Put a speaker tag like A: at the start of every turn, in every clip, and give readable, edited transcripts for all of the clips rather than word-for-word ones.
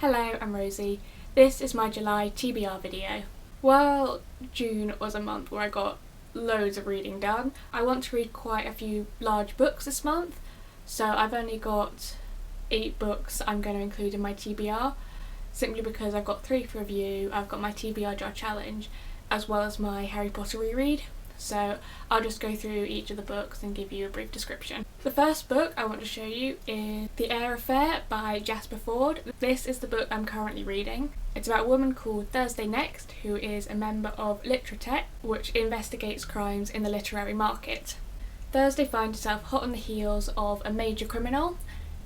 A: Hello, I'm Rosie. This is my July TBR video. Well, June was a month where I got loads of reading done. I want to read quite a few large books this month, so I've only got 8 books I'm going to include in my TBR, simply because I've got 3 for review, I've got my TBR Jar challenge, as well as my Harry Potter reread. So I'll just go through each of the books and give you a brief description. The first book I want to show you is The Air Affair by Jasper Fforde. This is the book I'm currently reading. It's about a woman called Thursday Next, who is a member of Litratech, which investigates crimes in the literary market. Thursday finds herself hot on the heels of a major criminal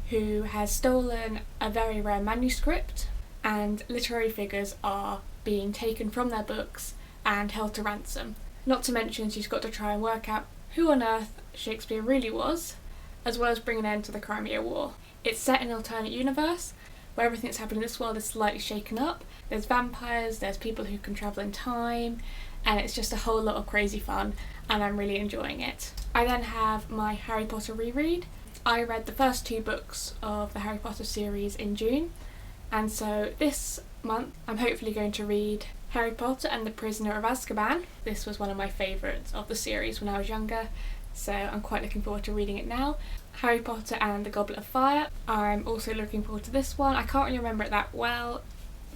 A: who has stolen a very rare manuscript, and literary figures are being taken from their books and held to ransom. Not to mention she's got to try and work out who on earth Shakespeare really was, as well as bring an end to the Crimea War. It's set in an alternate universe, where everything that's happened in this world is slightly shaken up. There's vampires, there's people who can travel in time, and it's just a whole lot of crazy fun, and I'm really enjoying it. I then have my Harry Potter reread. I read the first 2 books of the Harry Potter series in June, and so this month I'm hopefully going to read Harry Potter and the Prisoner of Azkaban. This was one of my favourites of the series when I was younger, so I'm quite looking forward to reading it now. Harry Potter and the Goblet of Fire, I'm also looking forward to this one. I can't really remember it that well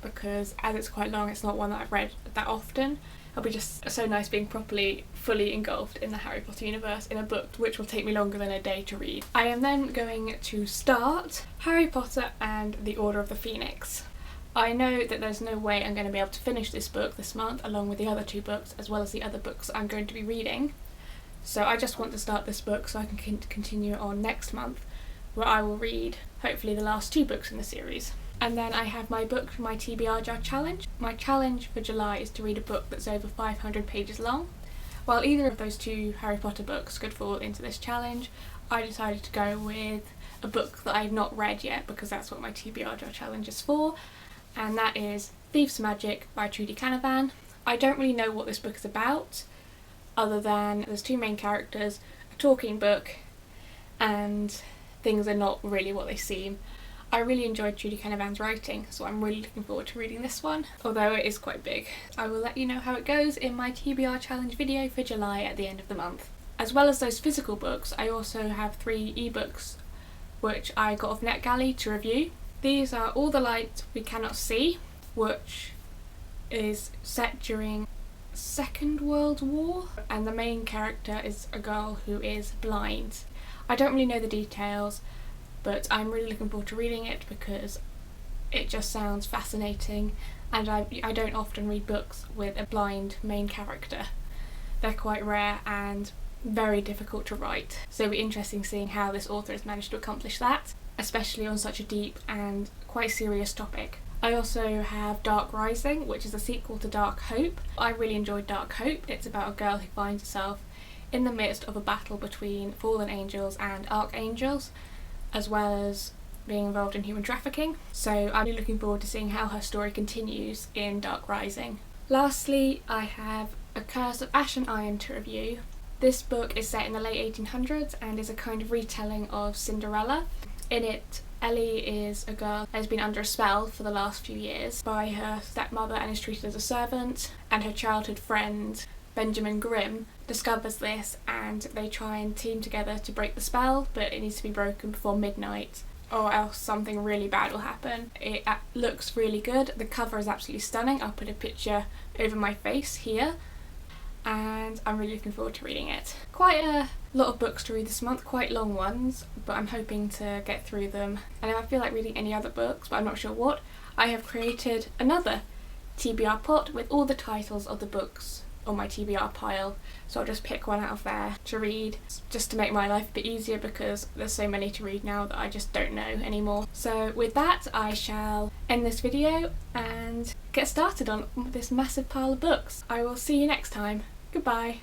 A: because as it's quite long, it's not one that I've read that often. It'll be just so nice being fully engulfed in the Harry Potter universe in a book which will take me longer than a day to read. I am then going to start Harry Potter and the Order of the Phoenix. I know that there's no way I'm going to be able to finish this book this month along with the other 2 books as well as the other books I'm going to be reading. So I just want to start this book so I can continue on next month, where I will read hopefully the last 2 books in the series. And then I have my book for my TBR Jar challenge. My challenge for July is to read a book that's over 500 pages long. While either of those 2 Harry Potter books could fall into this challenge, I decided to go with a book that I've not read yet because that's what my TBR Jar challenge is for, and that is Thieves' Magic by Trudy Canavan. I don't really know what this book is about, other than there's 2 main characters, a talking book, and things are not really what they seem. I really enjoyed Trudy Canavan's writing, so I'm really looking forward to reading this one, although it is quite big. I will let you know how it goes in my TBR challenge video for July at the end of the month. As well as those physical books, I also have 3 ebooks which I got off NetGalley to review. These are All the Light We Cannot See, which is set during Second World War, and the main character is a girl who is blind. I don't really know the details, but I'm really looking forward to reading it because it just sounds fascinating, and I don't often read books with a blind main character. They're quite rare and very difficult to write, so it'll be interesting seeing how this author has managed to accomplish that, especially on such a deep and quite serious topic. I also have Dark Rising, which is a sequel to Dark Hope. I really enjoyed Dark Hope. It's about a girl who finds herself in the midst of a battle between fallen angels and archangels, as well as being involved in human trafficking. So I'm really looking forward to seeing how her story continues in Dark Rising. Lastly, I have A Curse of Ash and Iron to review. This book is set in the late 1800s and is a kind of retelling of Cinderella. In it, Ellie is a girl who has been under a spell for the last few years by her stepmother and is treated as a servant, and her childhood friend Benjamin Grimm discovers this and they try and team together to break the spell, but it needs to be broken before midnight or else something really bad will happen. It looks really good. The cover is absolutely stunning. I'll put a picture over my face here, and I'm really looking forward to reading it. Quite a lot of books to read this month, quite long ones, but I'm hoping to get through them. And if I feel like reading any other books, but I'm not sure what, I have created another TBR pot with all the titles of the books on my TBR pile, so I'll just pick one out of there to read, just to make my life a bit easier because there's so many to read now that I just don't know anymore. So with that, I shall end this video and get started on this massive pile of books. I will see you next time. Goodbye.